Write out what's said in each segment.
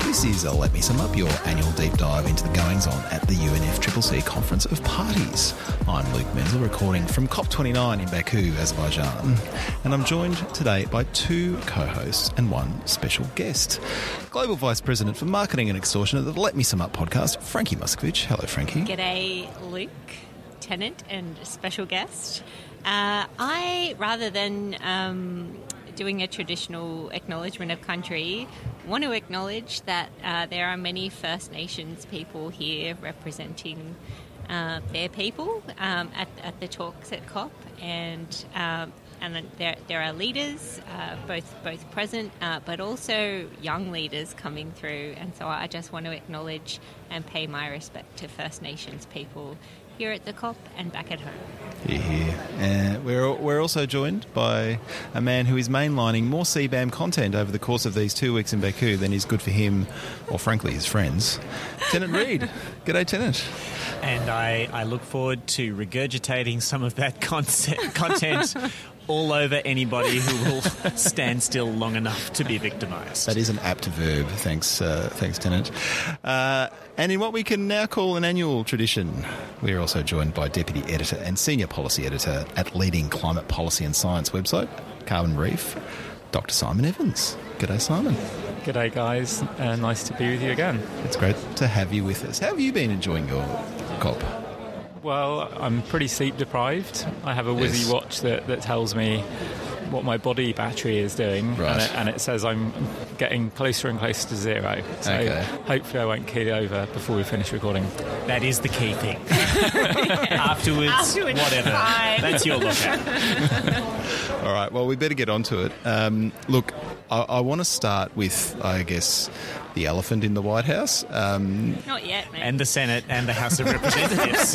This is Let Me Sum Up, your annual deep dive into the goings-on at the UNFCCC Conference of Parties. I'm Luke Menzel, recording from COP29 in Baku, Azerbaijan. And I'm joined today by two co-hosts and one special guest. Global Vice President for Marketing and Extortion of the Let Me Sum Up podcast, Frankie Muscovich. Hello, Frankie. G'day, Luke, Tennant, and special guest. Rather than doing a traditional acknowledgement of country, want to acknowledge that there are many First Nations people here representing their people at the talks at COP, and there are leaders, both present, but also young leaders coming through, and so I just want to acknowledge and pay my respect to First Nations people here at the COP and back at home. Yeah. We're also joined by a man who is mainlining more CBAM content over the course of these 2 weeks in Baku than is good for him, or frankly his friends. Tennant Reid. G'day, Tennant. And I look forward to regurgitating some of that content all over anybody who will stand still long enough to be victimised. That is an apt verb. Thanks, Tennant. And in what we can now call an annual tradition, we are also joined by Deputy Editor and Senior Policy Editor at leading climate policy and science website, Carbon Reef, Dr. Simon Evans. G'day, Simon. G'day, guys. Nice to be with you again. It's great to have you with us. How have you been enjoying your COP? Well, I'm pretty sleep deprived. I have a Wizzy watch that tells me what my body battery is doing, right. and it says I'm getting closer and closer to zero. So hopefully I won't keel over before we finish recording. That is the key thing. Afterwards, whatever. Fine. That's your lookout. All right, well, we better get on to it. Look, I want to start with, I guess, the elephant in the White House. Not yet, man. And the Senate and the House of Representatives.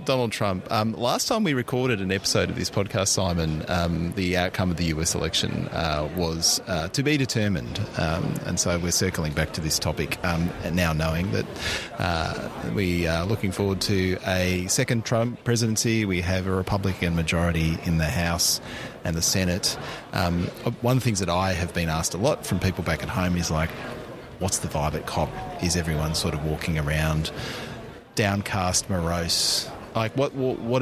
Donald Trump. Last time we recorded an episode of this podcast, Simon, the outcome of the US election was to be determined. And so we're circling back to this topic now, knowing that we are looking forward to a second Trump presidency. We have a Republican majority in the House and the Senate. One of the things that I have been asked a lot from people back at home is like, what's the vibe at COP? Is everyone sort of walking around downcast, morose? Like, what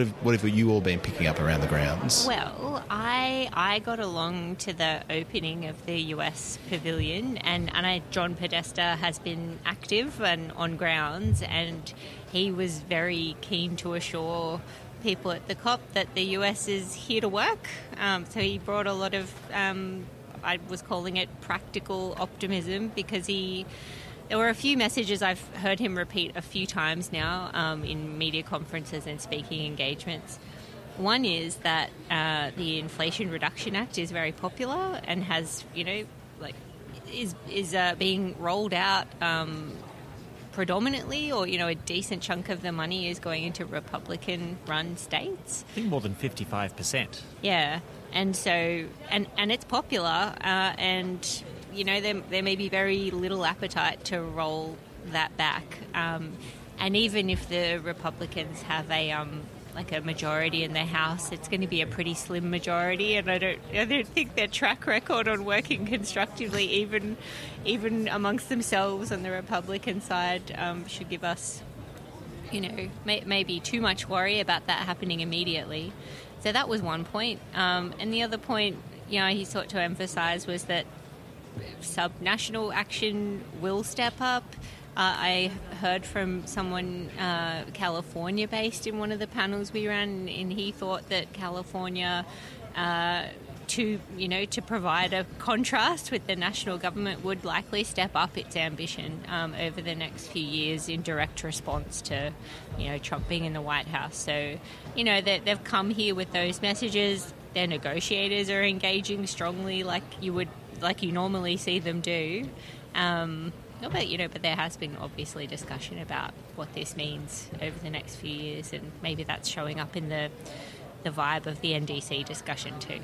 have you all been picking up around the grounds? Well, I got along to the opening of the US Pavilion, and John Podesta has been active and on grounds, and he was very keen to assure people at the COP that the US is here to work. So he brought a lot of, I was calling it practical optimism, because there were a few messages I've heard him repeat a few times now in media conferences and speaking engagements. One is that the Inflation Reduction Act is very popular and has, is being rolled out predominantly, or a decent chunk of the money is going into Republican-run states. I think more than 55%. Yeah, and so and it's popular, and there may be very little appetite to roll that back. And even if the Republicans have a majority in the House, it's going to be a pretty slim majority, and I don't think their track record on working constructively, even amongst themselves on the Republican side, should give us, maybe too much worry about that happening immediately. So that was one point. And the other point, he sought to emphasise was that subnational action will step up. I heard from someone California-based in one of the panels we ran, and he thought that California, to provide a contrast with the national government, would likely step up its ambition over the next few years in direct response to, Trump being in the White House. So, they've come here with those messages. Their negotiators are engaging strongly, like you normally see them do. But there has been obviously discussion about what this means over the next few years, and maybe that's showing up in the vibe of the NDC discussion too.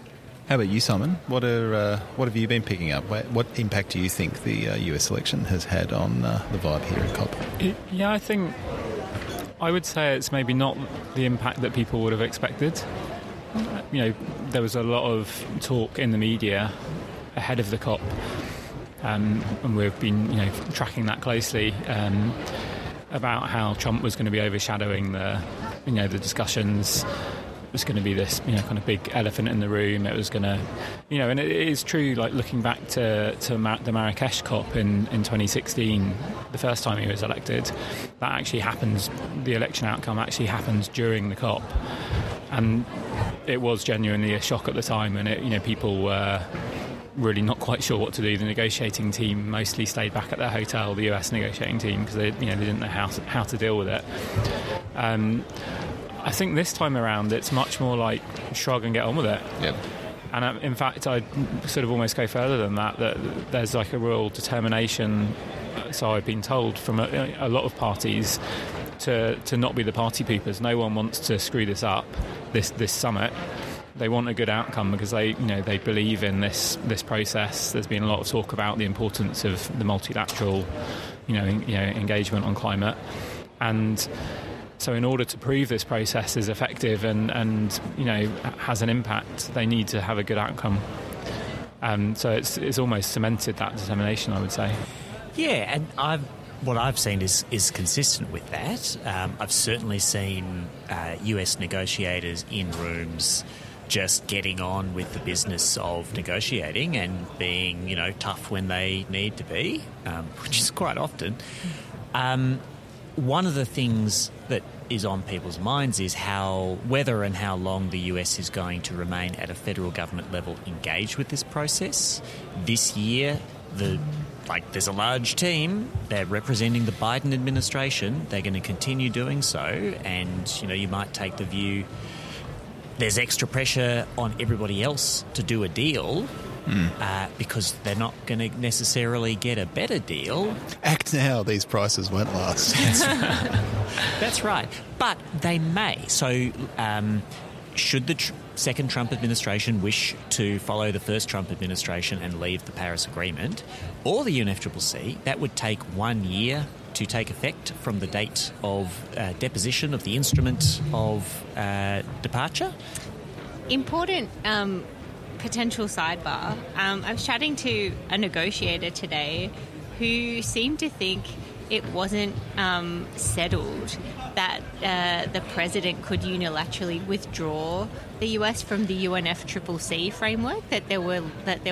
How about you, Simon? What have you been picking up? What impact do you think the US election has had on the vibe here at COP? Yeah, I think I would say it's maybe not the impact that people would have expected. there was a lot of talk in the media ahead of the COP, and we've been tracking that closely, about how Trump was going to be overshadowing the discussions. It was going to be this kind of big elephant in the room. It was going to, and it is true, like looking back to the Marrakesh COP in 2016, the first time he was elected, that actually happens, the election outcome actually happens during the COP, and it was genuinely a shock at the time, and people were really not quite sure what to do. The negotiating team mostly stayed back at their hotel, the US negotiating team, because they didn't know how to deal with it. I think this time around it's much more like shrug and get on with it. Yep. And in fact, I'd sort of almost go further than that there's like a real determination, so I've been told, from a lot of parties to not be the party poopers. No one wants to screw this up, this summit. They want a good outcome because they believe in this process. There's been a lot of talk about the importance of the multilateral engagement on climate, and so in order to prove this process is effective and has an impact, they need to have a good outcome. So it's almost cemented that determination, I would say. Yeah, and what I've seen is consistent with that. I've certainly seen US negotiators in rooms just getting on with the business of negotiating and being, tough when they need to be, which is quite often. One of the things that is on people's minds is whether and how long the US is going to remain at a federal government level engaged with this process. This year, there's a large team. They're representing the Biden administration. They're going to continue doing so, and you might take the view there's extra pressure on everybody else to do a deal. Because they're not going to necessarily get a better deal. Act now, these prices won't last. That's right. But they may. So should the second Trump administration wish to follow the first Trump administration and leave the Paris Agreement, or the UNFCCC, that would take 1 year to take effect from the date of deposition of the instrument of departure. Important potential sidebar. I was chatting to a negotiator today who seemed to think it wasn't settled that the president could unilaterally withdraw the US from the UNFCCC framework, that there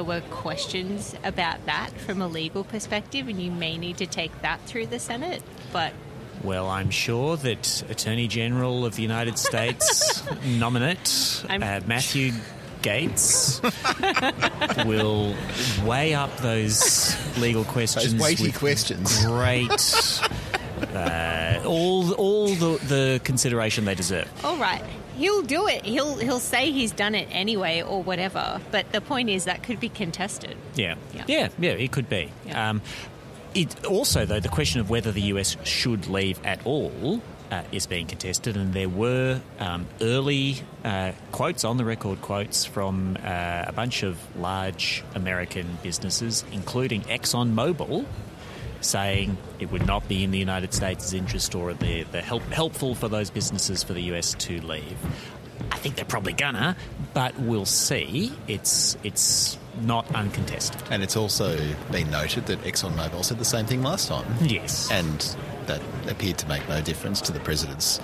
were questions about that from a legal perspective, and you may need to take that through the Senate. But well, I'm sure that Attorney General of the United States nominate Matthew Gates will weigh up those legal questions. Those weighty with questions. Great. All the consideration they deserve. All right. He'll do it. He'll say he's done it anyway or whatever. But the point is that could be contested. Yeah, it could be. Yeah. It also, though, the question of whether the US should leave at all is being contested, and there were early quotes, on the record quotes, from a bunch of large American businesses, including ExxonMobil, saying it would not be in the United States' interest or helpful for those businesses for the US to leave. I think they're probably gonna, but we'll see. It's not uncontested. And it's also been noted that ExxonMobil said the same thing last time. Yes. And that appeared to make no difference to the president's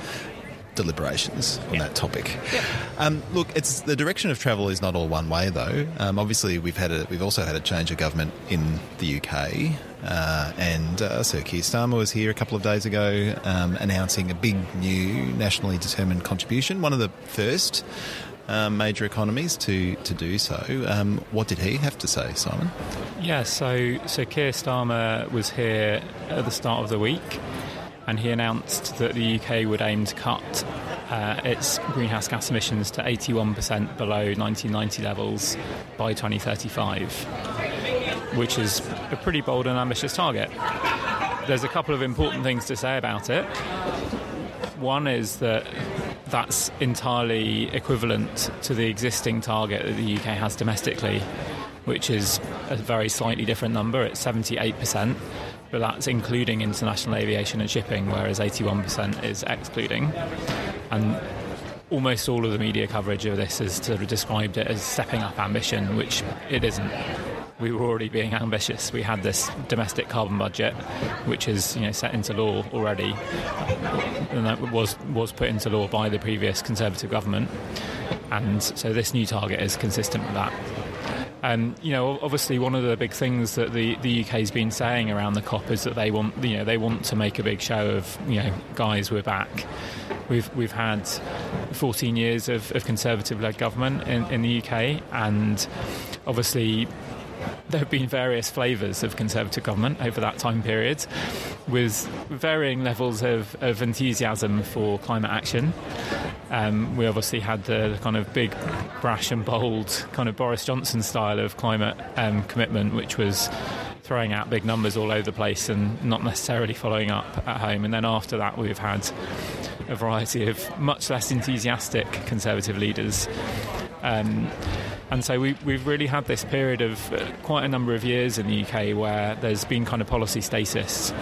deliberations on that topic. Yep. Look, it's the direction of travel is not all one way, though. Obviously, we've also had a change of government in the UK, and Sir Keir Starmer was here a couple of days ago announcing a big new nationally determined contribution, one of the first major economies to do so. What did he have to say, Simon? Yeah, so Keir Starmer was here at the start of the week, and he announced that the UK would aim to cut its greenhouse gas emissions to 81% below 1990 levels by 2035, which is a pretty bold and ambitious target. There's a couple of important things to say about it. One is that that's entirely equivalent to the existing target that the UK has domestically, which is a very slightly different number. It's 78%, but that's including international aviation and shipping, whereas 81% is excluding. And almost all of the media coverage of this has sort of described it as stepping up ambition, which it isn't. We were already being ambitious. We had this domestic carbon budget, which is set into law already, and that was put into law by the previous Conservative government. And so this new target is consistent with that. And obviously, one of the big things that the UK's been saying around the COP is that they want to make a big show of guys, we're back. We've had 14 years of Conservative-led government in the UK, and obviously there have been various flavours of Conservative government over that time period, with varying levels of enthusiasm for climate action. We obviously had the kind of big, brash and bold kind of Boris Johnson style of climate commitment, which was throwing out big numbers all over the place and not necessarily following up at home. And then after that, we've had a variety of much less enthusiastic Conservative leaders. And so we've really had this period of quite a number of years in the UK where there's been kind of policy stasis.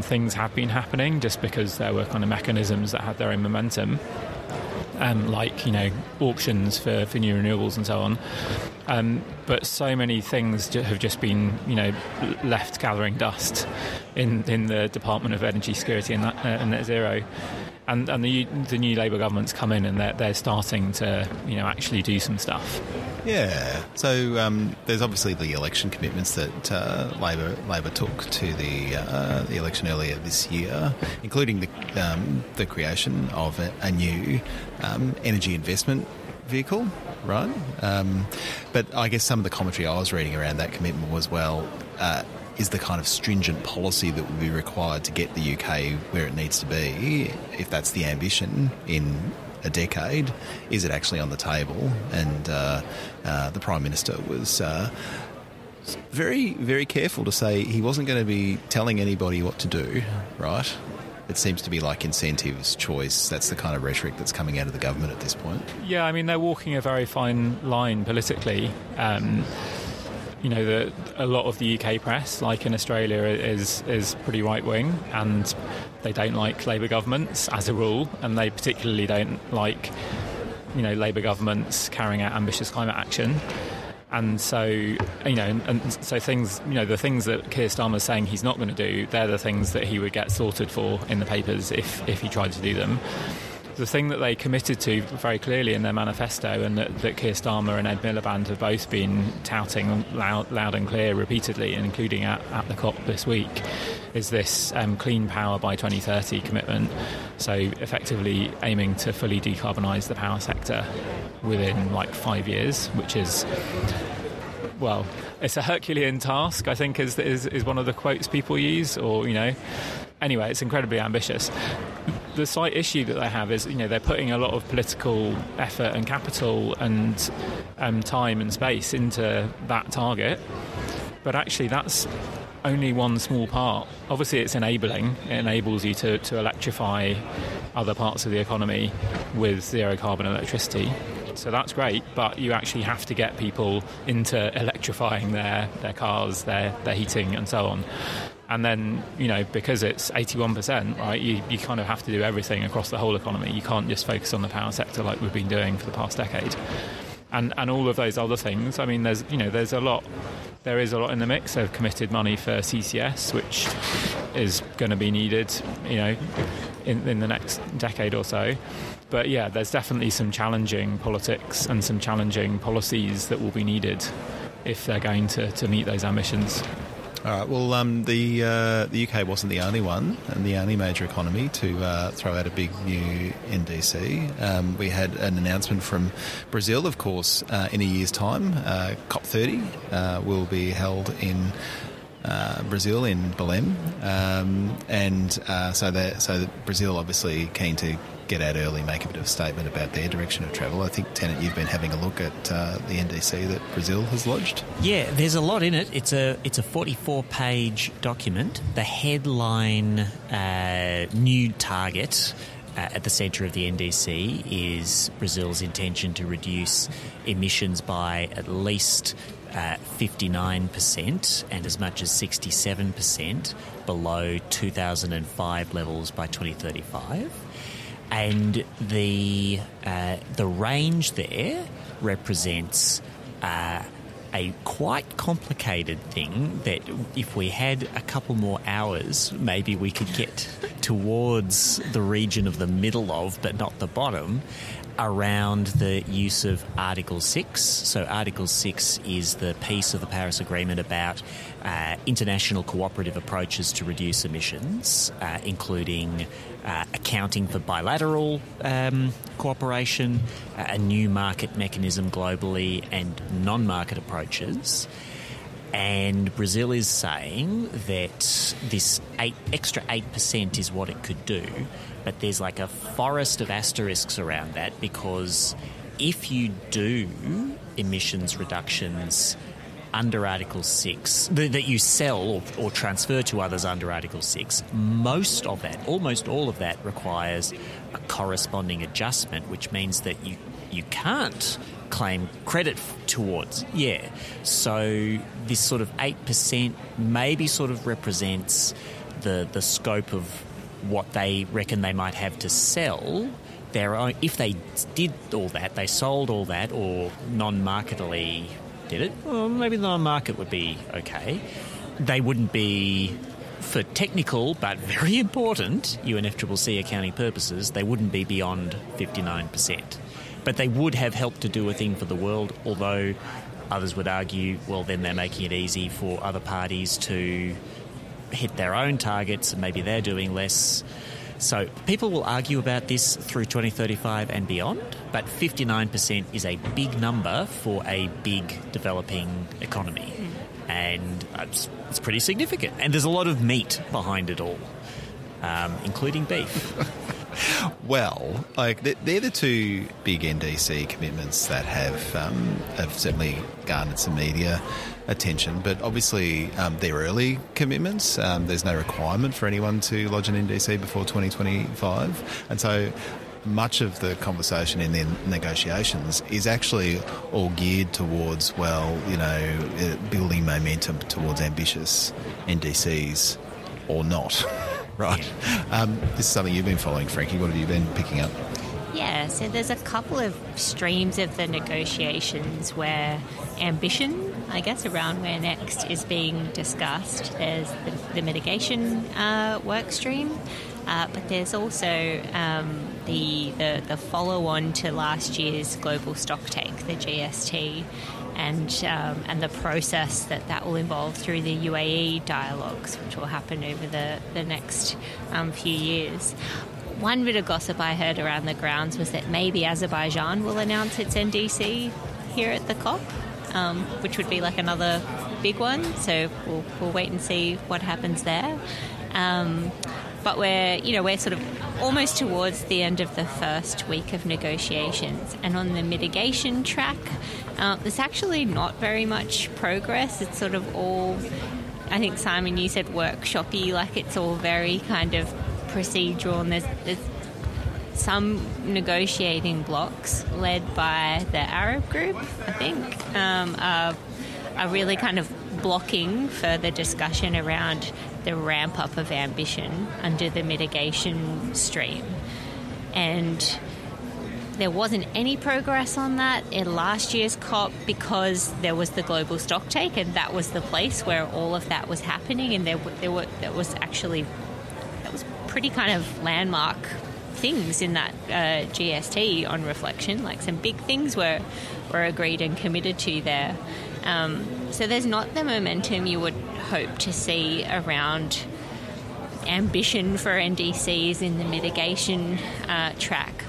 Things have been happening just because there were kind of mechanisms that had their own momentum, like auctions for new renewables and so on. But so many things have just been left gathering dust in the Department of Energy Security and Net Zero. And the new Labour government's come in and they're starting to actually do some stuff. Yeah. So there's obviously the election commitments that Labor took to the election earlier this year, including the creation of a new energy investment vehicle, right? But I guess some of the commentary I was reading around that commitment was, is the kind of stringent policy that would be required to get the UK where it needs to be, if that's the ambition in a decade, is it actually on the table? And the Prime Minister was very, very careful to say he wasn't going to be telling anybody what to do, right? It seems to be like incentives, choice. That's the kind of rhetoric that's coming out of the government at this point. Yeah, I mean, they're walking a very fine line politically. A lot of the UK press, like in Australia, is pretty right-wing, and they don't like Labour governments as a rule, and they particularly don't like, Labour governments carrying out ambitious climate action. And so, so things, the things that Keir Starmer's saying he's not going to do, they're the things that he would get slaughtered for in the papers if he tried to do them. The thing that they committed to very clearly in their manifesto, and that Keir Starmer and Ed Miliband have both been touting loud and clear repeatedly, including at the COP this week, is this clean power by 2030 commitment. So effectively aiming to fully decarbonise the power sector within 5 years, which is, it's a Herculean task, I think is one of the quotes people use, or, Anyway, it's incredibly ambitious. The slight issue that they have is, they're putting a lot of political effort and capital and time and space into that target, but actually that's only one small part. Obviously, it's enabling. It enables you to electrify other parts of the economy with zero carbon electricity. So that's great, but you actually have to get people into electrifying their cars, their heating and so on. And then, because it's 81%, right, you kind of have to do everything across the whole economy. You can't just focus on the power sector like we've been doing for the past decade. And all of those other things, I mean, there is a lot in the mix of committed money for CCS, which is going to be needed, in the next decade or so. But yeah, there's definitely some challenging politics and some challenging policies that will be needed if they're going to meet those ambitions. All right, well, the UK wasn't the only one and the only major economy to throw out a big new NDC. We had an announcement from Brazil, of course, in a year's time. COP30 will be held in Brazil, in Belém. So Brazil obviously keen to get out early, make a bit of a statement about their direction of travel. I think, Tennant, you've been having a look at the NDC that Brazil has lodged. Yeah, there's a lot in it. It's a 44-page document. The headline new target at the centre of the NDC is Brazil's intention to reduce emissions by at least 59% and as much as 67% below 2005 levels by 2035. And the range there represents a quite complicated thing that if we had a couple more hours, maybe we could get towards the region of the middle of, but not the bottom, around the use of Article 6. So Article 6 is the piece of the Paris Agreement about international cooperative approaches to reduce emissions, including accounting for bilateral cooperation, a new market mechanism globally, and non-market approaches. And Brazil is saying that this extra 8% is what it could do, but there's like a forest of asterisks around that, because if you do emissions reductions under Article 6, that you sell or transfer to others under Article 6, most of that, almost all of that, requires a corresponding adjustment, which means that you can't claim credit towards. Yeah. So this sort of 8% maybe sort of represents the scope of what they reckon they might have to sell. If they did all that, they sold all that, or non-marketally did it, well, maybe the non-market would be okay. They wouldn't be, for technical but very important UNFCCC accounting purposes, they wouldn't be beyond 59%. But they would have helped to do a thing for the world, although others would argue, well, then they're making it easy for other parties to hit their own targets and maybe they're doing less. So people will argue about this through 2035 and beyond, but 59% is a big number for a big developing economy. And it's pretty significant. And there's a lot of meat behind it all, including beef. Well, they're the two big NDC commitments that have certainly garnered some media attention, but obviously they're early commitments. There's no requirement for anyone to lodge an NDC before 2025, and so much of the conversation in their negotiations is actually all geared towards, building momentum towards ambitious NDCs or not. Right. This is something you've been following, Frankie. What have you been picking up? Yeah, so there's a couple of streams of the negotiations where ambition, I guess, around where next is being discussed. There's the mitigation work stream, but there's also the follow-on to last year's global stocktake, the GST, and the process that will involve through the UAE dialogues, which will happen over the next few years. One bit of gossip I heard around the grounds was that maybe Azerbaijan will announce its NDC here at the COP, which would be like another big one. So we'll wait and see what happens there. But we're sort of almost towards the end of the first week of negotiations, and on the mitigation track, there's actually not very much progress. It's sort of all, I think, Simon, you said workshoppy, like it's all very kind of procedural, and there's some negotiating blocks led by the Arab group, I think, are really kind of blocking further discussion around the ramp up of ambition under the mitigation stream. And there wasn't any progress on that in last year's COP because there was the global stocktake, and that was the place where all of that was happening, and that was pretty kind of landmark things in that GST on reflection, like some big things were agreed and committed to there. So there's not the momentum you would hope to see around ambition for NDCs in the mitigation track.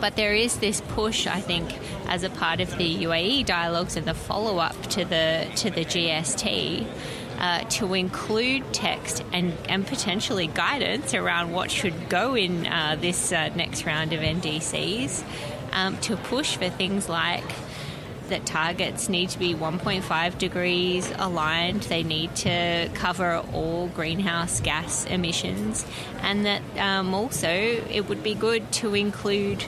But there is this push, I think, as a part of the UAE dialogues and the follow-up to the GST, to include text and potentially guidance around what should go in this next round of NDCs, to push for things like that targets need to be 1.5 degrees aligned. They need to cover all greenhouse gas emissions, and that also it would be good to include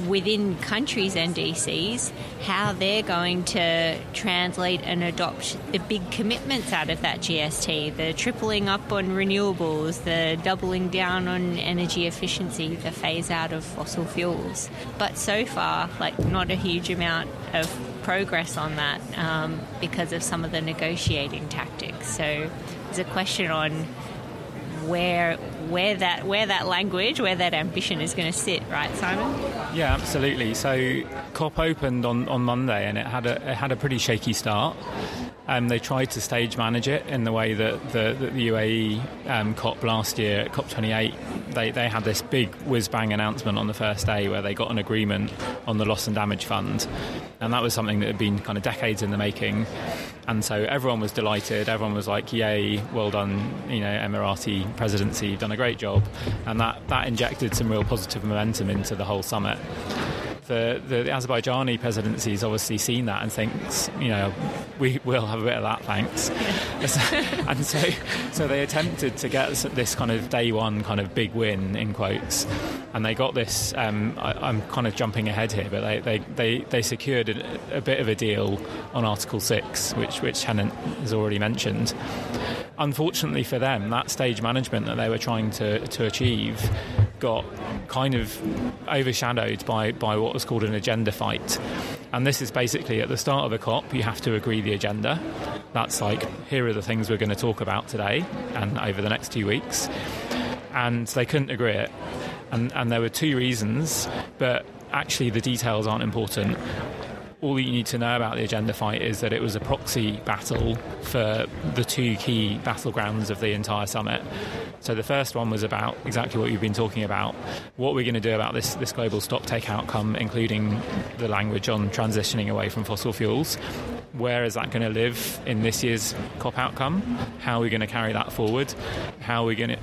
within countries' NDCs, how they're going to translate and adopt the big commitments out of that GST, the tripling up on renewables, the doubling down on energy efficiency, the phase out of fossil fuels. But so far, not a huge amount of progress on that because of some of the negotiating tactics. So there's a question on where that language, where that ambition is going to sit, right, Simon? Yeah, absolutely. So COP opened on Monday, and it had a pretty shaky start. They tried to stage manage it in the way that the UAE COP last year, COP28, they had this big whiz-bang announcement on the first day where they got an agreement on the loss and damage fund. And that was something that had been kind of decades in the making. And so everyone was delighted. Everyone was like, yay, well done, Emirati presidency, you've done a great job. And that injected some real positive momentum into the whole summit. The Azerbaijani presidency has obviously seen that and thinks, we will have a bit of that, thanks. And so they attempted to get this kind of day one kind of big win, in quotes. And they got this, I'm kind of jumping ahead here, but they secured a bit of a deal on Article 6, which Tennant has already mentioned. Unfortunately for them, that stage management that they were trying to achieve got kind of overshadowed by what was called an agenda fight. And this is basically at the start of a COP, you have to agree the agenda. That's like, here are the things we're going to talk about today and over the next 2 weeks. And they couldn't agree it. And there were two reasons, but actually the details aren't important. All you need to know about the agenda fight is that it was a proxy battle for the two key battlegrounds of the entire summit. So the first one was about exactly what you've been talking about, what we're going to do about this global stocktake outcome, including the language on transitioning away from fossil fuels. Where is that going to live in this year's COP outcome? How are we going to carry that forward? How are we going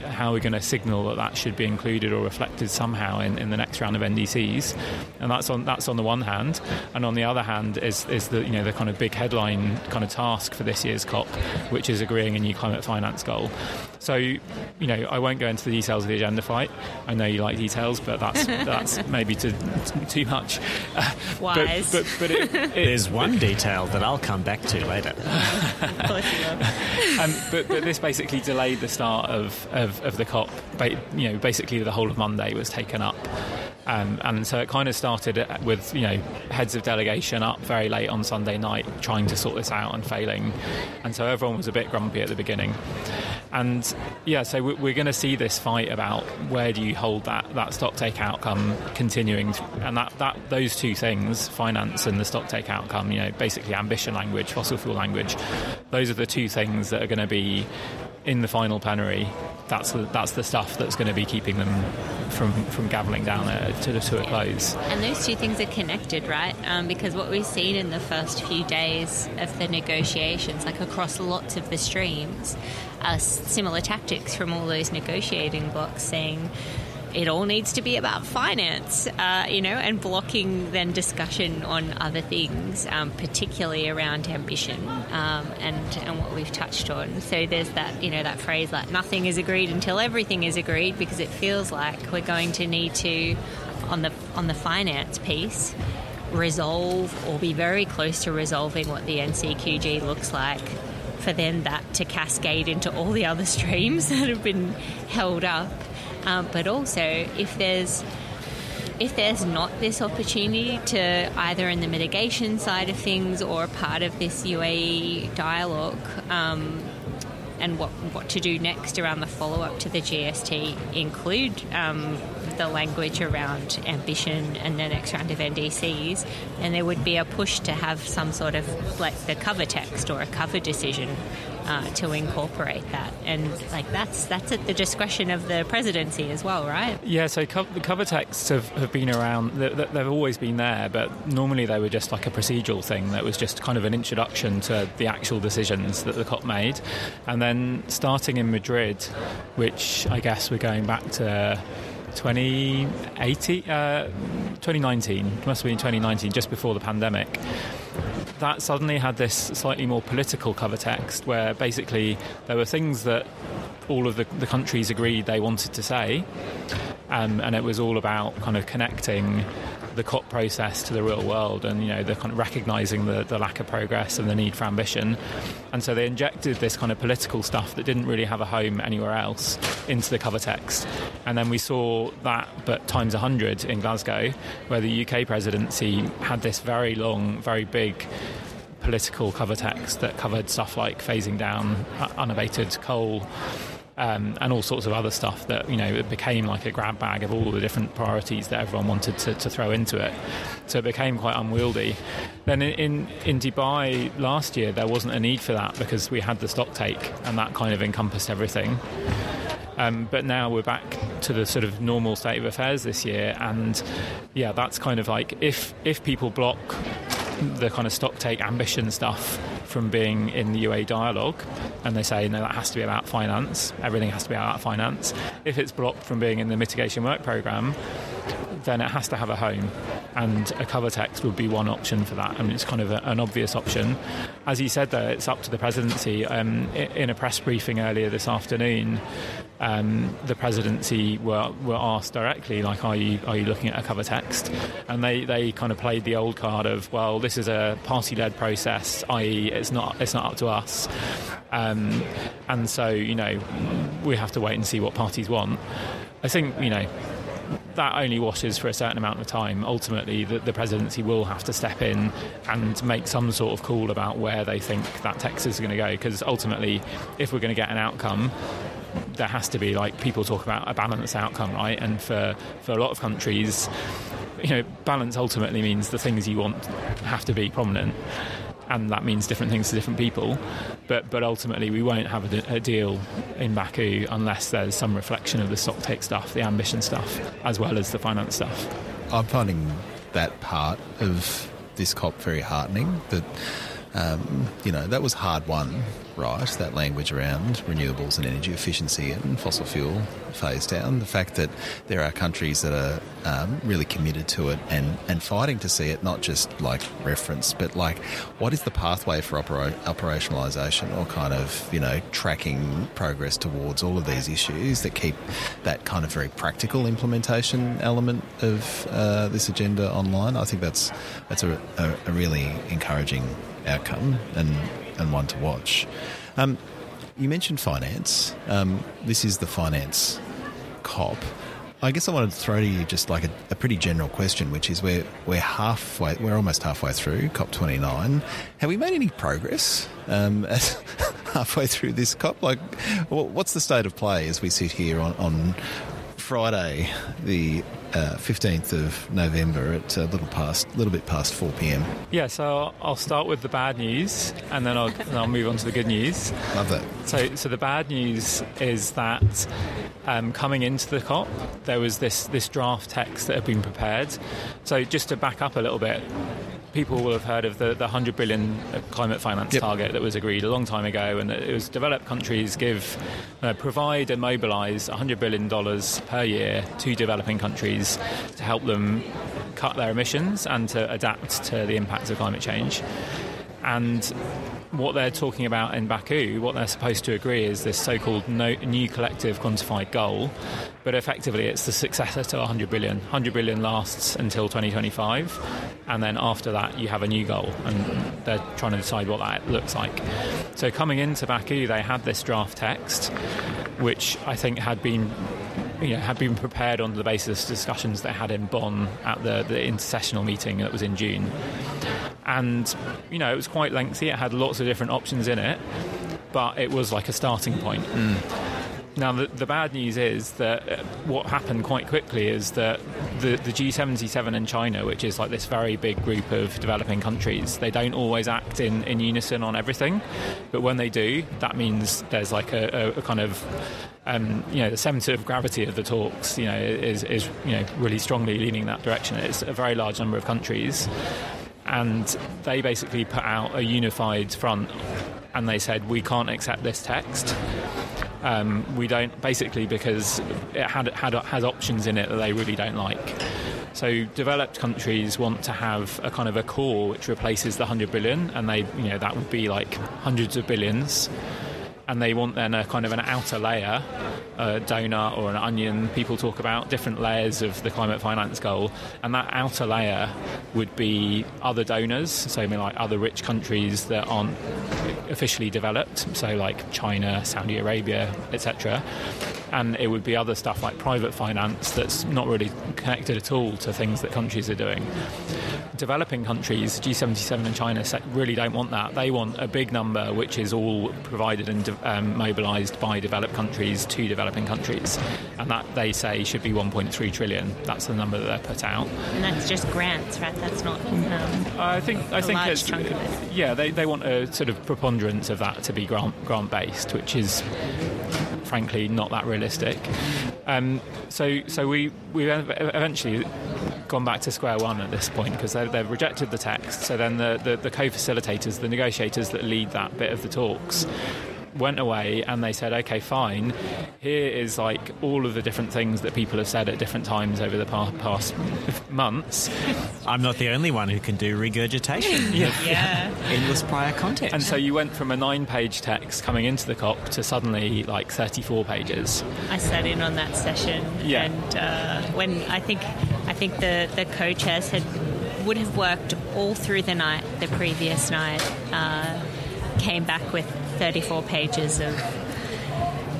to signal that should be included or reflected somehow in the next round of NDCs? And that's on the one hand, and on the other hand is the the kind of big headline kind of task for this year's COP, which is agreeing a new climate finance goal. So I won't go into the details of the agenda fight. I know you like details, but that's maybe too much. Wise. But there's one detail that I'll come back to later. But this basically delayed the start of the COP. Basically the whole of Monday was taken up. And so it kind of started with, heads of delegation up very late on Sunday night trying to sort this out and failing. And so everyone was a bit grumpy at the beginning. And, so we're going to see this fight about where do you hold that stocktake outcome continuing. And those two things, finance and the stocktake outcome, basically ambition language, fossil fuel language, those are the two things that are going to be in the final plenary. That's the stuff that's going to be keeping them from gavelling down to a close. And those two things are connected, right? Because what we've seen in the first few days of the negotiations, across lots of the streams, are similar tactics from all those negotiating blocks saying it all needs to be about finance, and blocking then discussion on other things, particularly around ambition and what we've touched on. So there's that, that phrase like nothing is agreed until everything is agreed, because it feels like we're going to need to, on the finance piece, resolve or be very close to resolving what the NCQG looks like, for then that to cascade into all the other streams that have been held up. But also, if there's not this opportunity to, either in the mitigation side of things or part of this UAE dialogue, and what to do next around the follow-up to the GST, include the language around ambition and the next round of NDCs, and there would be a push to have some sort of the cover text or a cover decision to incorporate that. And that's at the discretion of the presidency as well, right? Yeah, so the cover texts have been around, they've always been there, but normally they were just like a procedural thing that was just kind of an introduction to the actual decisions that the COP made. And then starting in Madrid, which I guess we're going back to 2019, it must have been 2019, just before the pandemic. That suddenly had this slightly more political cover text where basically there were things that all of the countries agreed they wanted to say, and it was all about kind of connecting the COP process to the real world, and they're kind of recognising the lack of progress and the need for ambition, and so they injected this kind of political stuff that didn't really have a home anywhere else into the cover text. And then we saw that, but times 100 in Glasgow, where the UK presidency had this very long, very big political cover text that covered stuff like phasing down unabated coal, and all sorts of other stuff that, it became like a grab bag of all the different priorities that everyone wanted to throw into it. So it became quite unwieldy. Then in Dubai last year, there wasn't a need for that because we had the stock take, and that kind of encompassed everything. But now we're back to the sort of normal state of affairs this year, and that's kind of like if people block the kind of stock take ambition stuff from being in the UA dialogue, and they say, no, that has to be about finance, everything has to be about finance. If it's blocked from being in the mitigation work programme, then it has to have a home, and a cover text would be one option for that. I mean, it's kind of an obvious option. As you said, though, it's up to the presidency. In a press briefing earlier this afternoon, the presidency were asked directly, like, are you looking at a cover text? And they kind of played the old card of, well, this is a party-led process, i.e. it's not up to us. And so, we have to wait and see what parties want. I think, that only washes for a certain amount of time. Ultimately, the presidency will have to step in and make some sort of call about where they think that text is going to go, because ultimately, if we're going to get an outcome, there has to be, like people talk about, a balanced outcome, right? And for a lot of countries, balance ultimately means the things you want have to be prominent, and that means different things to different people. But ultimately, we won't have a deal in Baku unless there's some reflection of the stock take stuff, the ambition stuff, as well as the finance stuff. I'm finding that part of this COP very heartening, that that was hard won, right? That language around renewables and energy efficiency and fossil fuel phase down. The fact that there are countries that are really committed to it and fighting to see it not just like reference, but like what is the pathway for operationalisation, or kind of, tracking progress towards all of these issues that keep that kind of very practical implementation element of this agenda online. I think that's a really encouraging outcome and one to watch. You mentioned finance. This is the finance COP. I guess I wanted to throw to you just like a pretty general question, which is we're almost halfway through COP29. Have we made any progress halfway through this COP? Like, what's the state of play as we sit here on Friday, the 15th of November at a little bit past 4 p.m. Yeah, so I'll start with the bad news, and then I'll move on to the good news. Love that. So the bad news is that coming into the COP, there was this draft text that had been prepared. So just to back up a little bit, people will have heard of the 100 billion climate finance target that was agreed a long time ago, and it was developed countries provide and mobilise $100 billion per year to developing countries to help them cut their emissions and to adapt to the impacts of climate change. And what they're talking about in Baku, what they're supposed to agree is this so-called new collective quantified goal, but effectively it's the successor to 100 billion. 100 billion lasts until 2025, and then after that you have a new goal, and they're trying to decide what that looks like. So coming into Baku, they had this draft text, which I think had been prepared on the basis of discussions they had in Bonn at the intersessional meeting that was in June. And, it was quite lengthy. It had lots of different options in it, but it was like a starting point. Now, the bad news is that what happened quite quickly is that the G77 and China, which is like this very big group of developing countries, they don't always act in unison on everything. But when they do, that means there's like a kind of the centre of gravity of the talks, is really strongly leaning that direction. It's a very large number of countries, and they basically put out a unified front, and they said, we can't accept this text. We don't, basically because it has options in it that they really don't like. So developed countries want to have a kind of a core which replaces the 100 billion, and that would be like hundreds of billions. and they want then a kind of an outer layer, a donut or an onion. People talk about different layers of the climate finance goal, and that outer layer would be other donors, so like other rich countries that aren't officially developed, so like China, Saudi Arabia, etc. And it would be other stuff like private finance that's not really connected at all to things that countries are doing. Developing countries, G77 and China, really don't want that. They want a big number which is all provided and mobilised by developed countries to developing countries. And that, they say, should be 1.3 trillion. That's the number that they're put out. And that's just grants, right? That's not I think large chunk of it. Yeah, they want a sort of preponderance of that to be grant-based, which is frankly not that realistic. So we've eventually gone back to square one at this point, because they've rejected the text. So then the co-facilitators, the negotiators that lead that bit of the talks, went away and they said, okay, fine, here is like all of the different things that people have said at different times over the past months. I'm not the only one who can do regurgitation. Yeah. Endless prior context. And so you went from a 9-page text coming into the COP to suddenly like 34 pages. I sat in on that session, and when I think the co-chairs would have worked all through the night, the previous night, came back with 34 pages of,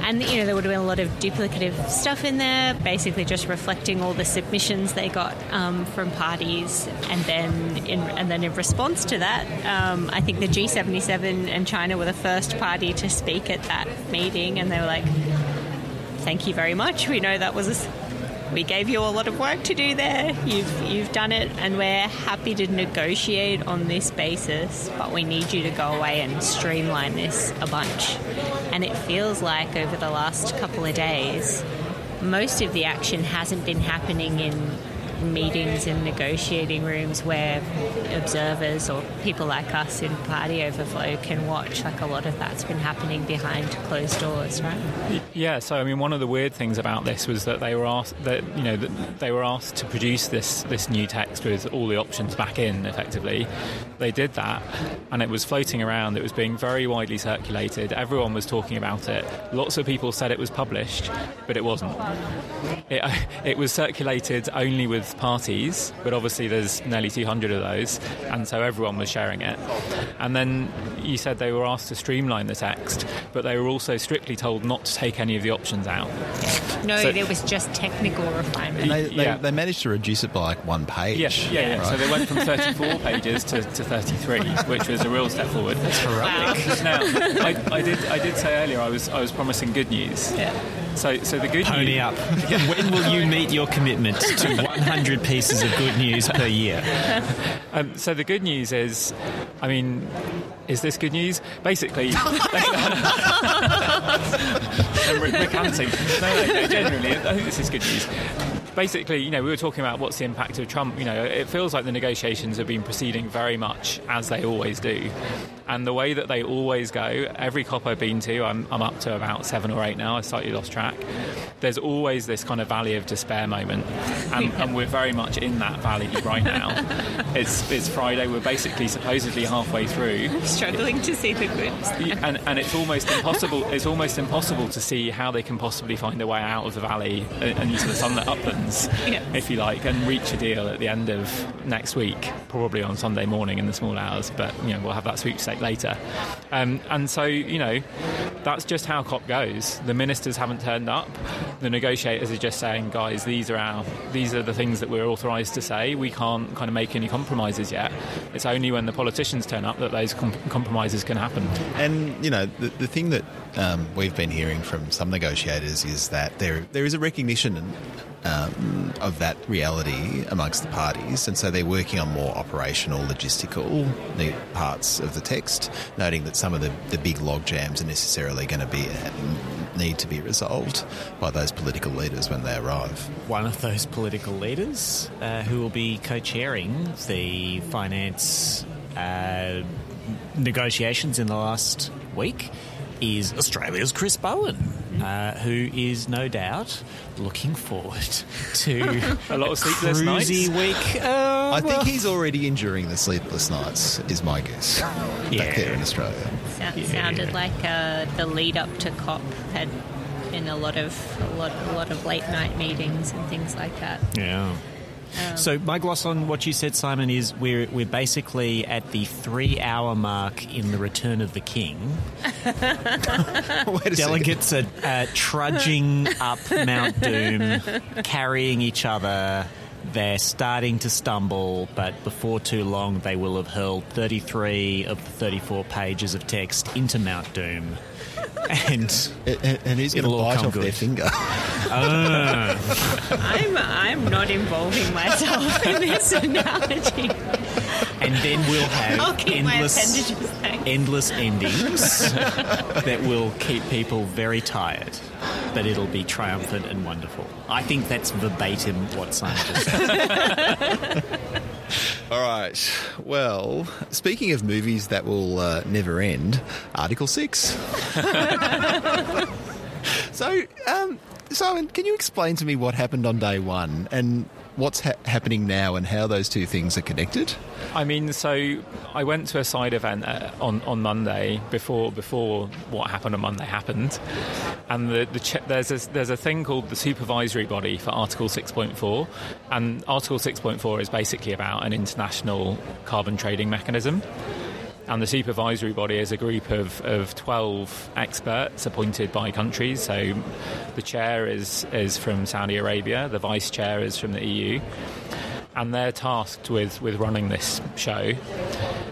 and there would have been a lot of duplicative stuff in there, basically just reflecting all the submissions they got from parties, and then in response to that, I think the G77 and China were the first party to speak at that meeting, and they were like, "Thank you very much. We know that we gave you a lot of work to do there. You've done it, and we're happy to negotiate on this basis, but we need you to go away and streamline this a bunch." And it feels like over the last couple of days, most of the action hasn't been happening in meetings and negotiating rooms where observers or people like us in Party Overflow can watch. Like, a lot of that's been happening behind closed doors, right? Yeah. So I mean, one of the weird things about this was that they were asked to produce this new text with all the options back in. Effectively, they did that, and it was floating around. It was being very widely circulated. Everyone was talking about it. Lots of people said it was published, but it wasn't. It was circulated only with parties, but obviously there's nearly 200 of those, and so everyone was sharing it. And then you said they were asked to streamline the text, but they were also strictly told not to take any of the options out. No, there was just technical refinement. And they managed to reduce it by like 1 page. Yeah. Right? So they went from 34 pages to 33, which was a real step forward. That's heroic. Now, I did say earlier I was promising good news. Yeah. So the good Pony news... up. When will you meet your commitment to 100 pieces of good news per year? So the good news is, I mean, is this good news? Basically... I'm recanting. No, generally, I think this is good news. Basically, we were talking about what's the impact of Trump. It feels like the negotiations have been proceeding very much as they always do. And the way that they always go, every COP I've been to, I'm up to about 7 or 8 now, I slightly lost track, there's always this kind of valley of despair moment. And we're very much in that valley right now. It's Friday, we're basically supposedly halfway through. I'm struggling to see the good. And it's almost impossible to see how they can possibly find a way out of the valley and into the sunlit uplands, if you like, and reach a deal at the end of next week, probably on Sunday morning in the small hours, but we'll have that sweepstake later. And so that's just how COP goes. The ministers haven't turned up. The negotiators are just saying, guys, these are the things that we're authorised to say. We can't kind of make any compromises yet. It's only when the politicians turn up that those compromises can happen. And the thing that we've been hearing from some negotiators is that there is a recognition of that reality amongst the parties, and so they're working on more operational, logistical parts of the text, noting that some of the big log jams are necessarily going to need to be resolved by those political leaders when they arrive. One of those political leaders who will be co-chairing the finance negotiations in the last week is Australia's Chris Bowen. who is no doubt looking forward to A lot of sleepless nights. cruisy week. I think he's already enduring the sleepless nights, is my guess, back there in Australia. Sounded like the lead up to COP had been a lot of late night meetings and things like that. Yeah. So my gloss on what you said, Simon, is we're basically at the 3-hour mark in the Return of the King. Delegates are trudging up Mount Doom, carrying each other. They're starting to stumble, but before too long they will have hurled 33 of the 34 pages of text into Mount Doom. And he's going to bite off their finger. I'm not involving myself in this analogy. And then we'll have endless endings that will keep people very tired. But it'll be triumphant and wonderful. I think that's verbatim what Simon just said. All right. Well, speaking of movies that will never end, Article 6. So, Simon, can you explain to me what happened on day one and what's happening now and how those two things are connected? I mean, so I went to a side event on Monday before what happened on Monday happened, and there's a thing called the supervisory body for Article 6.4, and Article 6.4 is basically about an international carbon trading mechanism. And the supervisory body is a group of 12 experts appointed by countries. So the chair is from Saudi Arabia, the vice chair is from the EU, and they're tasked with running this show.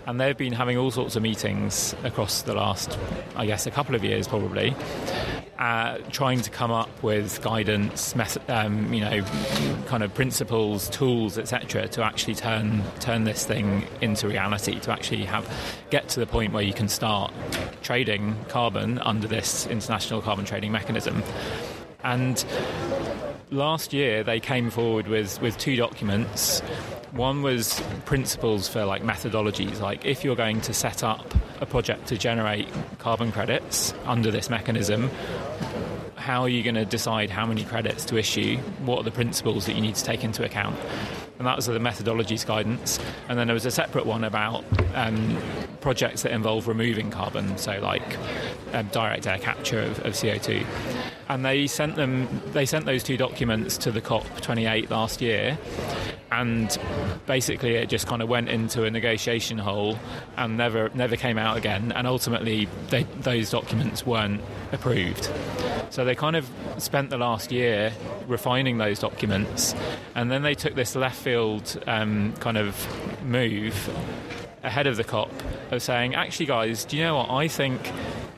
And they've been having all sorts of meetings across the last, I guess, a couple of years probably, trying to come up with guidance, kind of principles, tools, etc., to actually turn this thing into reality, to actually get to the point where you can start trading carbon under this international carbon trading mechanism. And last year they came forward with two documents. One was principles for methodologies, like if you're going to set up a project to generate carbon credits under this mechanism, how are you going to decide how many credits to issue? What are the principles that you need to take into account? And that was the methodologies guidance. And then there was a separate one about projects that involve removing carbon, so direct air capture of CO2. And they sent those two documents to the COP28 last year, and basically it just kind of went into a negotiation hole and never came out again. And ultimately, those documents weren't approved. So they kind of spent the last year refining those documents, and then they took this left field kind of move ahead of the COP of saying, actually, guys, do you know what? I think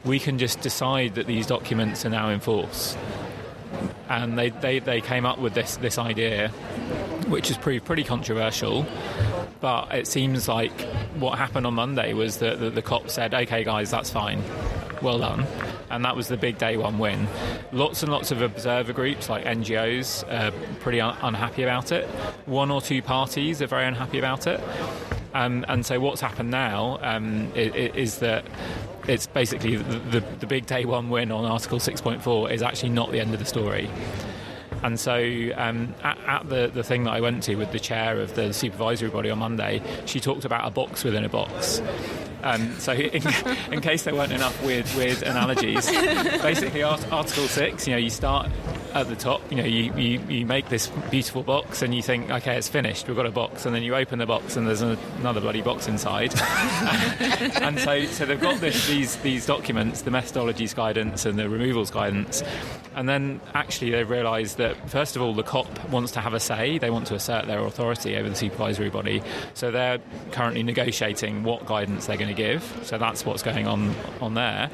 we can just decide that these documents are now in force. And they came up with this idea, which has proved pretty controversial. But it seems like what happened on Monday was that the COP said, OK, guys, that's fine. Well done. And that was the big day one win. Lots and lots of observer groups like NGOs are pretty unhappy about it. One or two parties are very unhappy about it. And so what's happened now is that it's basically the big day one win on Article 6.4 is actually not the end of the story. And so at the thing that I went to with the chair of the supervisory body on Monday, she talked about a box within a box. So in case there weren't enough weird analogies, basically Article 6, you start at the top, you make this beautiful box and you think, okay, it's finished, we've got a box, and then you open the box and there's another bloody box inside. And so they've got these documents, the methodologies guidance and the removals guidance, and then actually they've realised that, first of all, the COP wants to have a say, they want to assert their authority over the supervisory body, so they're currently negotiating what guidance they're going to give, so that's what's going on there.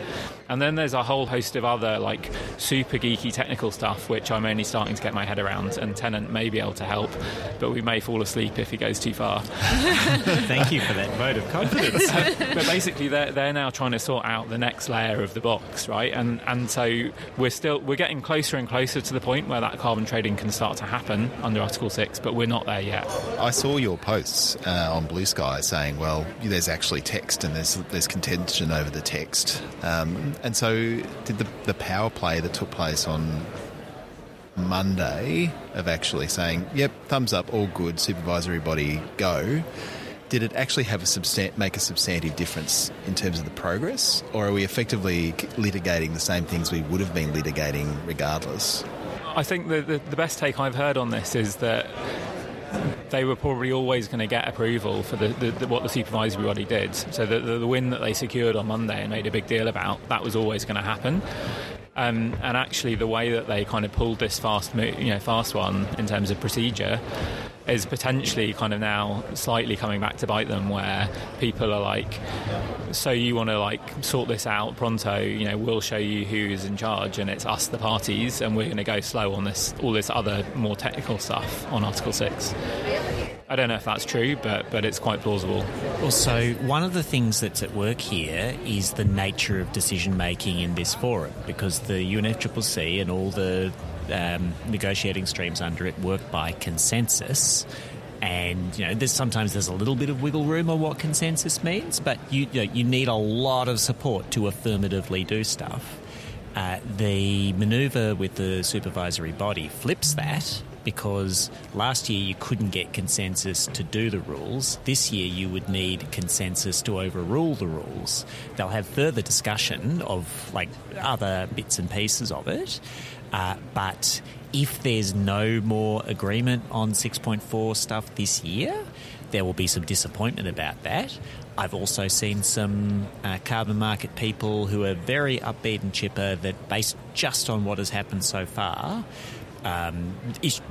And then there's a whole host of other super geeky technical stuff stuff which I'm only starting to get my head around, and Tennant may be able to help, but we may fall asleep if he goes too far. Thank you for that vote of confidence. But basically they're now trying to sort out the next layer of the box, right? And so we're getting closer and closer to the point where that carbon trading can start to happen under Article 6, but we're not there yet. I saw your posts on Blue Sky saying, well, there's actually text and there's contention over the text. And so did the power play that took place on Monday of actually saying, yep, thumbs up, all good, supervisory body, go, did it actually have make a substantive difference in terms of the progress? Or are we effectively litigating the same things we would have been litigating regardless? I think the best take I've heard on this is that they were probably always going to get approval for what the supervisory body did. So the win that they secured on Monday and made a big deal about, that was always going to happen. And actually the way that they kind of pulled this fast one in terms of procedure is potentially kind of now slightly coming back to bite them, where people are like, so you want to like sort this out pronto, we'll show you who's in charge, and it's us, the parties, and we're going to go slow on all this other more technical stuff on Article 6. I don't know if that's true, but it's quite plausible. Also, one of the things that's at work here is the nature of decision-making in this forum, because the UNFCCC and all the negotiating streams under it work by consensus, and there's a little bit of wiggle room on what consensus means, but you need a lot of support to affirmatively do stuff. The manoeuvre with the supervisory body flips that, because last year you couldn't get consensus to do the rules. This year you would need consensus to overrule the rules. They'll have further discussion of other bits and pieces of it. But if there's no more agreement on 6.4 stuff this year, there will be some disappointment about that. I've also seen some carbon market people who are very upbeat and chipper that, based just on what has happened so far,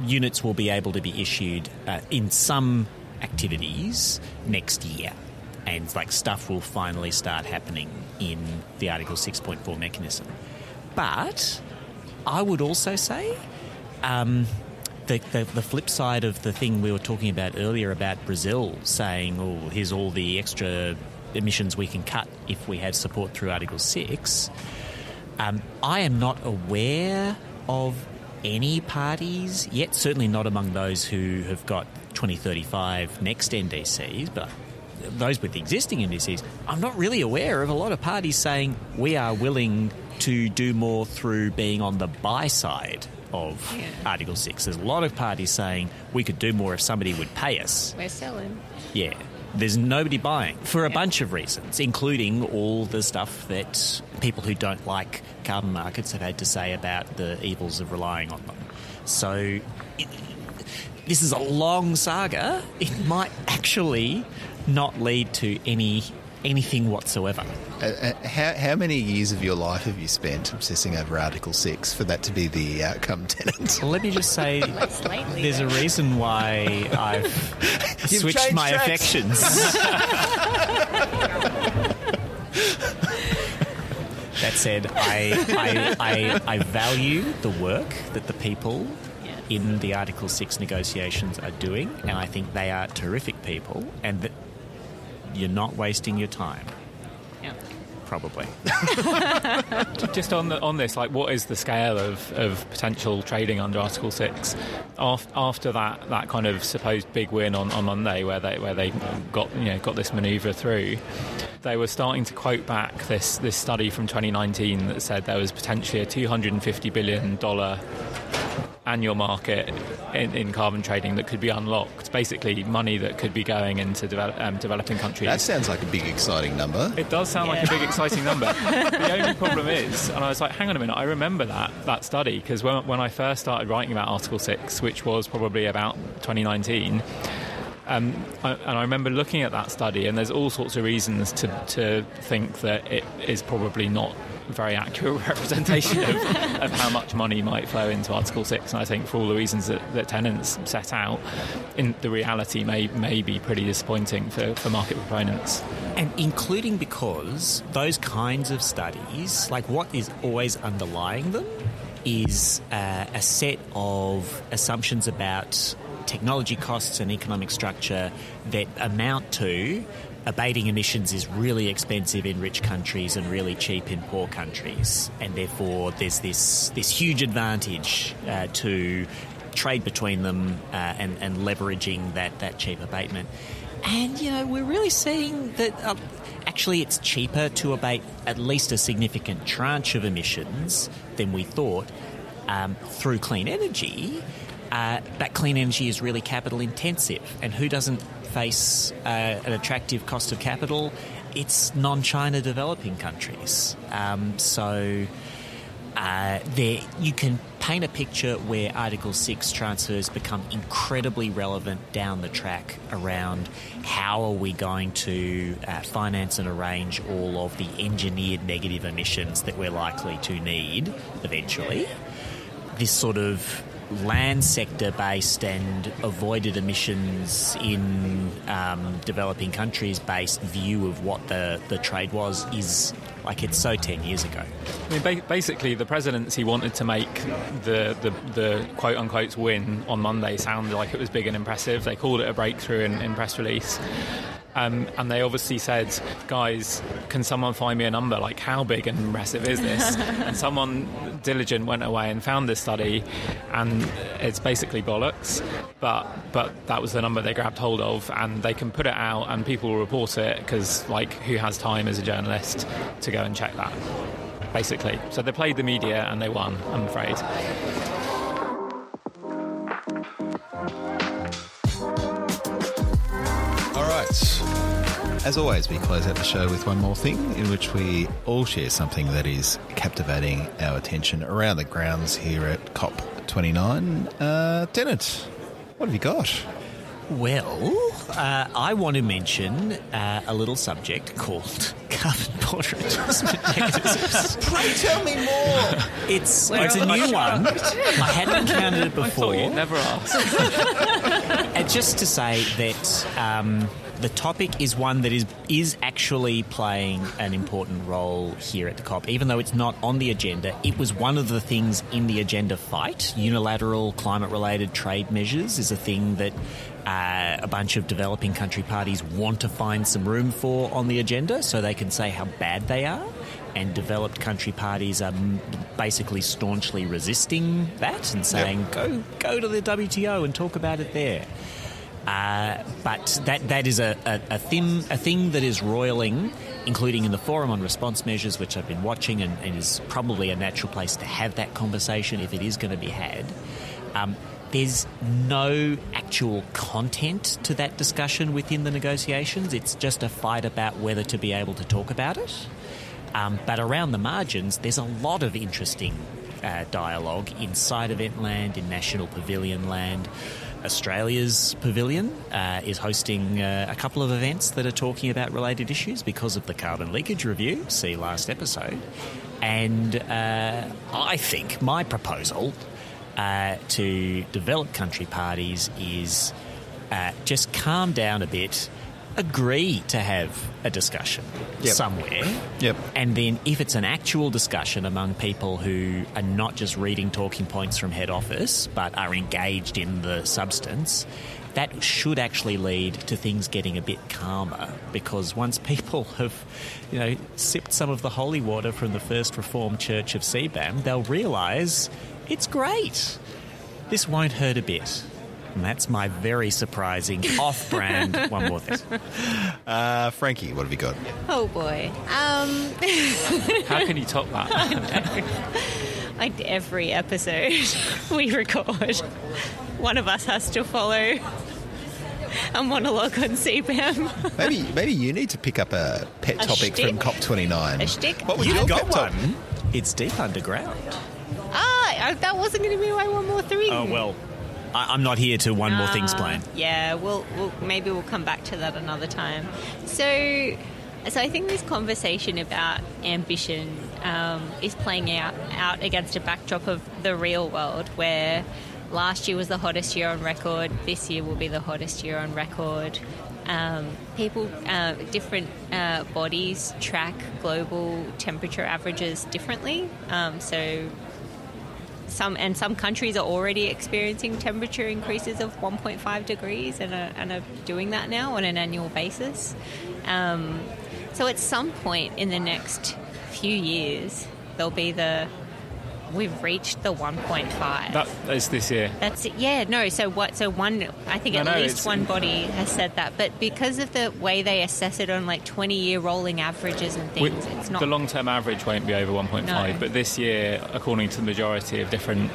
units will be able to be issued in some activities next year. And stuff will finally start happening in the Article 6.4 mechanism. But I would also say the flip side of the thing we were talking about earlier about Brazil saying, oh, here's all the extra emissions we can cut if we have support through Article 6. I am not aware of any parties yet, certainly not among those who have got 2035 next NDCs, but those with the existing NDCs, I'm not really aware of a lot of parties saying we are willing to do more through being on the buy side of Article 6. There's a lot of parties saying we could do more if somebody would pay us. We're selling. Yeah. There's nobody buying for a bunch of reasons, including all the stuff that people who don't like carbon markets have had to say about the evils of relying on them. So this is a long saga. It might actually not lead to anything whatsoever. How many years of your life have you spent obsessing over Article 6 for that to be the outcome, Tennant? Well, let me just say, there's a reason why I've switched my affections. That said, I value the work that the people in the Article 6 negotiations are doing, and I think they are terrific people, and that you're not wasting your time. Yeah. Probably. Just on this, what is the scale of potential trading under Article 6 after that kind of supposed big win on Monday, where they got this manoeuvre through? They were starting to quote back this study from 2019 that said there was potentially a $250 billion annual market in carbon trading that could be unlocked. Basically, money that could be going into developing countries. That sounds like a big, exciting number. It does sound like a big, exciting number. The only problem is, and I was like, hang on a minute, I remember that study, because when I first started writing about Article 6, which was probably about 2019, and I remember looking at that study, and there's all sorts of reasons to think that it is probably not a very accurate representation of how much money might flow into Article 6. And I think for all the reasons that Tennant's set out, the reality may be pretty disappointing for market proponents. And including because those kinds of studies, what is always underlying them is a set of assumptions about technology costs and economic structure that amount to abating emissions is really expensive in rich countries and really cheap in poor countries. And therefore there's this huge advantage to trade between them and leveraging that cheap abatement. And, we're really seeing that actually it's cheaper to abate at least a significant tranche of emissions than we thought through clean energy. But clean energy is really capital intensive. And who doesn't face an attractive cost of capital? It's non-China developing countries. So you can paint a picture where Article 6 transfers become incredibly relevant down the track around how are we going to finance and arrange all of the engineered negative emissions that we're likely to need eventually. This sort of land sector based and avoided emissions in developing countries based view of what the trade was is like it's so 10 years ago. I mean, basically the presidency wanted to make the quote unquote win on Monday sound like it was big and impressive. They called it a breakthrough in press release. And they obviously said, guys, can someone find me a number? Like, how big and impressive is this? And someone diligent went away and found this study, and it's basically bollocks. But that was the number they grabbed hold of, and they can put it out and people will report it because, like, who has time as a journalist to go and check that, basically. So they played the media and they won, I'm afraid. As always, we close out the show with one more thing in which we all share something that is captivating our attention around the grounds here at COP29. Tennant, what have you got? Well, I want to mention a little subject called carbon border adjustment mechanisms. Pray tell me more. It's a new one. I hadn't encountered it before. I thought you'd never asked. And just to say that the topic is one that is actually playing an important role here at the COP. Even though it's not on the agenda, it was one of the things in the agenda fight. Unilateral climate-related trade measures is a thing that a bunch of developing country parties want to find some room for on the agenda so they can say how bad they are. And developed country parties are basically staunchly resisting that and saying, go to the WTO and talk about it there. But that is a thing that is roiling, including in the Forum on Response Measures, which I've been watching, and is probably a natural place to have that conversation if it is going to be had. There's no actual content to that discussion within the negotiations. It's just a fight about whether to be able to talk about it. But around the margins, there's a lot of interesting dialogue inside event land, in national pavilion land. Australia's pavilion is hosting a couple of events that are talking about related issues because of the carbon leakage review. See last episode. And I think my proposal to developed country parties is just calm down a bit, agree to have a discussion somewhere. Yep. And then if it's an actual discussion among people who are not just reading talking points from head office but are engaged in the substance, that should actually lead to things getting a bit calmer, because once people have, sipped some of the holy water from the First Reformed Church of CBAM, they'll realise it's great. This won't hurt a bit. And that's my very surprising off-brand one more thing. Frankie, what have you got? Oh, boy. How can you top that? Like every episode we record, one of us has to follow a monologue on CBAM. Maybe you need to pick up a pet topic shtick? from COP29. A shtick? What was You've your got pet topic? one. It's deep underground. That wasn't going to be my one more thing. Oh, well, I'm not here to one more things plan. Yeah, maybe we'll come back to that another time. So I think this conversation about ambition is playing out against a backdrop of the real world, where last year was the hottest year on record. This year will be the hottest year on record. Different bodies track global temperature averages differently. So some countries are already experiencing temperature increases of 1.5 degrees and are doing that now on an annual basis. So at some point in the next few years, there'll be we've reached the 1.5. That is this year. That's it. Yeah, no. So one, I think at least one body has said that. But because of the way they assess it on like 20-year rolling averages and things, it's not. The long-term average won't be over 1.5. No. But this year, according to the majority of different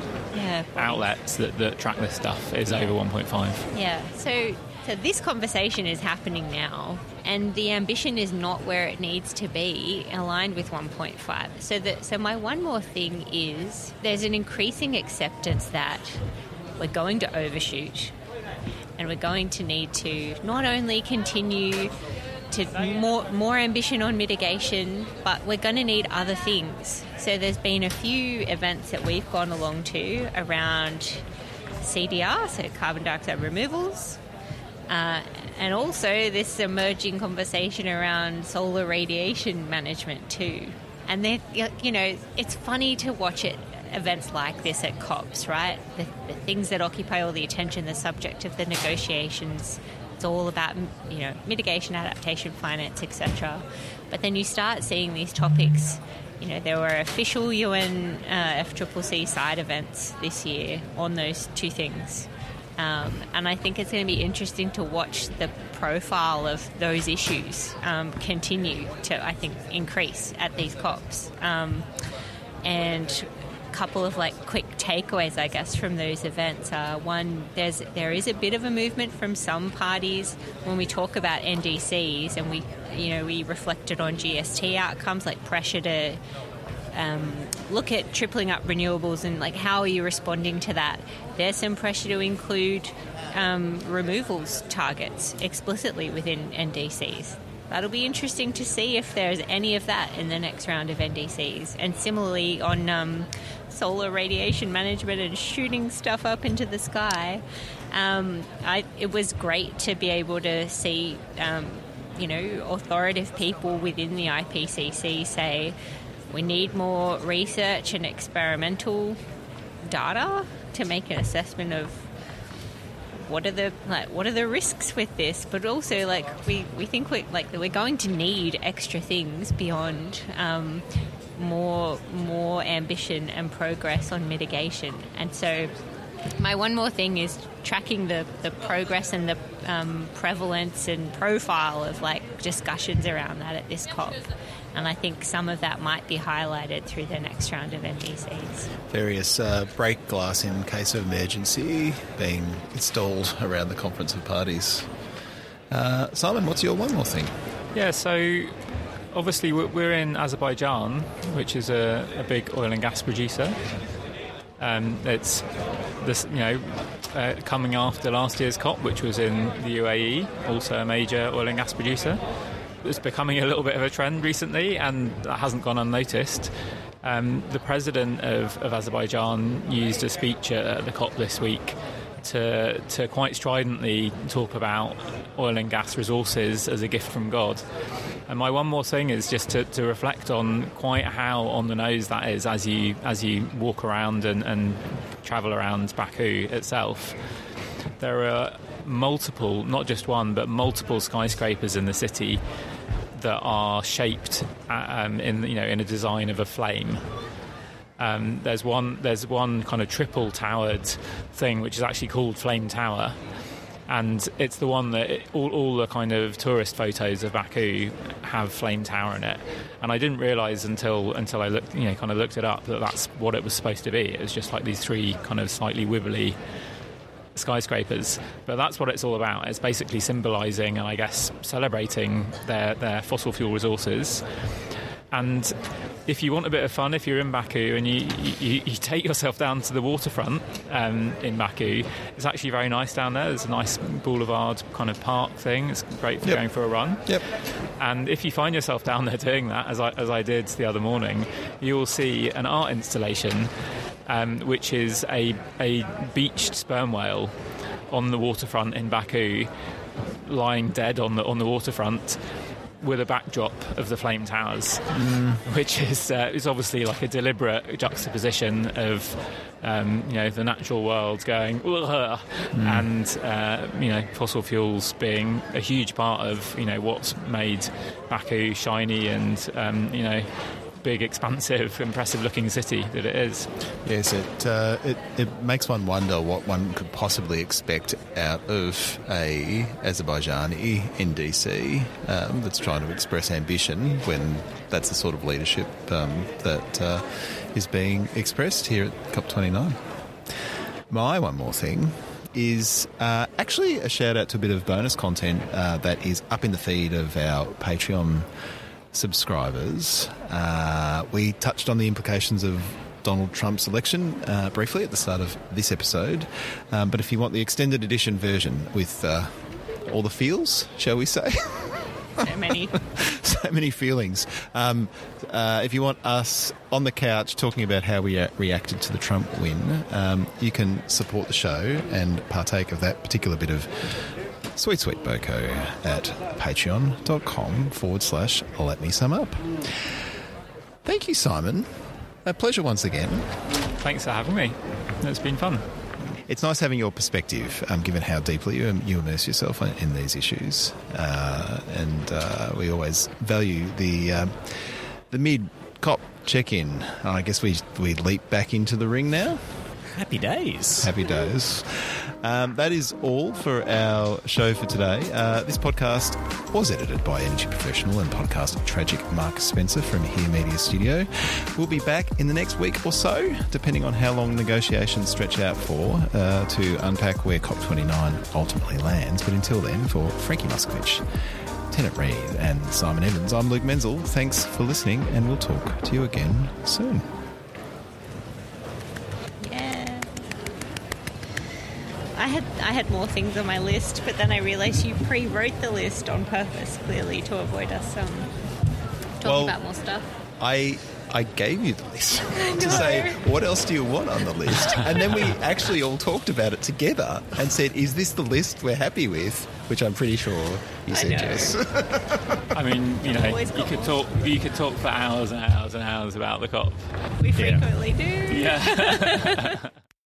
outlets that track this stuff, is over 1.5. Yeah. So this conversation is happening now, and the ambition is not where it needs to be, aligned with 1.5. So my one more thing is there's an increasing acceptance that we're going to overshoot, and we're going to need to not only continue to more ambition on mitigation, but we're going to need other things. So there's been a few events that we've gone along to around CDR, so carbon dioxide removals. And also this emerging conversation around solar radiation management too. And it's funny to watch events like this at COPs, right? The things that occupy all the attention, the subject of the negotiations. It's all about, mitigation, adaptation, finance, etc. But then you start seeing these topics. There were official UNFCCC side events this year on those two things. And I think it's going to be interesting to watch the profile of those issues continue to, I think, increase at these COPs. And a couple of quick takeaways, I guess, from those events are, one, there is a bit of a movement from some parties when we talk about NDCs, and we reflected on GST outcomes, like pressure to look at tripling up renewables and how are you responding to that. There's some pressure to include removals targets explicitly within NDCs. That'll be interesting to see if there's any of that in the next round of NDCs. And similarly on solar radiation management and shooting stuff up into the sky, it was great to be able to see authoritative people within the IPCC say we need more research and experimental data to make an assessment of what are the risks with this, but also we think we're going to need extra things beyond more ambition and progress on mitigation. And so my one more thing is tracking the progress and the prevalence and profile of discussions around that at this COP. And I think some of that might be highlighted through the next round of NDCs. Various break glass in case of emergency being installed around the conference of parties. Simon, what's your one more thing? Yeah, so obviously we're in Azerbaijan, which is a big oil and gas producer. It's this, coming after last year's COP, which was in the UAE, also a major oil and gas producer. It's becoming a little bit of a trend recently, and that hasn't gone unnoticed. The president of Azerbaijan used a speech at the COP this week to quite stridently talk about oil and gas resources as a gift from God. And my one more thing is just to reflect on quite how on the nose that is as you walk around and travel around Baku itself. There are multiple, not just one, but multiple skyscrapers in the city that are shaped in a design of a flame. There's one kind of triple towered thing which is actually called Flame Tower, and it's the one that all the kind of tourist photos of Baku have Flame Tower in it. And I didn't realise until I looked it up that that's what it was supposed to be. It was just these three kind of slightly wibbly skyscrapers, but that's what it's all about. It's basically symbolising and I guess celebrating their fossil fuel resources. And if you want a bit of fun, if you're in Baku and you take yourself down to the waterfront in Baku, it's actually very nice down there. There's a nice boulevard kind of park thing. It's great for going for a run. Yep. And if you find yourself down there doing that, as I did the other morning, you will see an art installation which is a beached sperm whale on the waterfront in Baku, lying dead on the waterfront. with a backdrop of the Flame Towers, which is obviously like a deliberate juxtaposition of the natural world going and fossil fuels being a huge part of what's made Baku shiny and big, expansive, impressive-looking city that it is. Yes, it makes one wonder what one could possibly expect out of a Azerbaijani NDC that's trying to express ambition when that's the sort of leadership that is being expressed here at COP29. My one more thing is actually a shout-out to a bit of bonus content that is up in the feed of our Patreon subscribers. We touched on the implications of Donald Trump's election briefly at the start of this episode, but if you want the extended edition version with all the feels, shall we say? So many feelings. If you want us on the couch talking about how we reacted to the Trump win, you can support the show and partake of that particular bit of sweet boko at patreon.com/let me sum up. Thank you, Simon. A pleasure once again. Thanks for having me. It's been fun. It's nice having your perspective, given how deeply you immerse yourself in these issues. And we always value the mid-COP check-in. I guess we leap back into the ring now. Happy days. Happy days. That is all for our show for today. This podcast was edited by energy professional and podcast tragic Mark Spencer from Here Media Studio. We'll be back in the next week or so, depending on how long negotiations stretch out for, to unpack where COP29 ultimately lands. But until then, for Frankie Muskovich, Tennant Reid and Simon Evans, I'm Luke Menzel. Thanks for listening, and we'll talk to you again soon. I had more things on my list, but then I realised you pre-wrote the list on purpose, clearly, to avoid us talking about more stuff. I gave you the list to say, what else do you want on the list? And then we actually all talked about it together and said, is this the list we're happy with? Which I'm pretty sure you said yes. I mean, you could talk for hours and hours and hours about the COP. We frequently do. Yeah.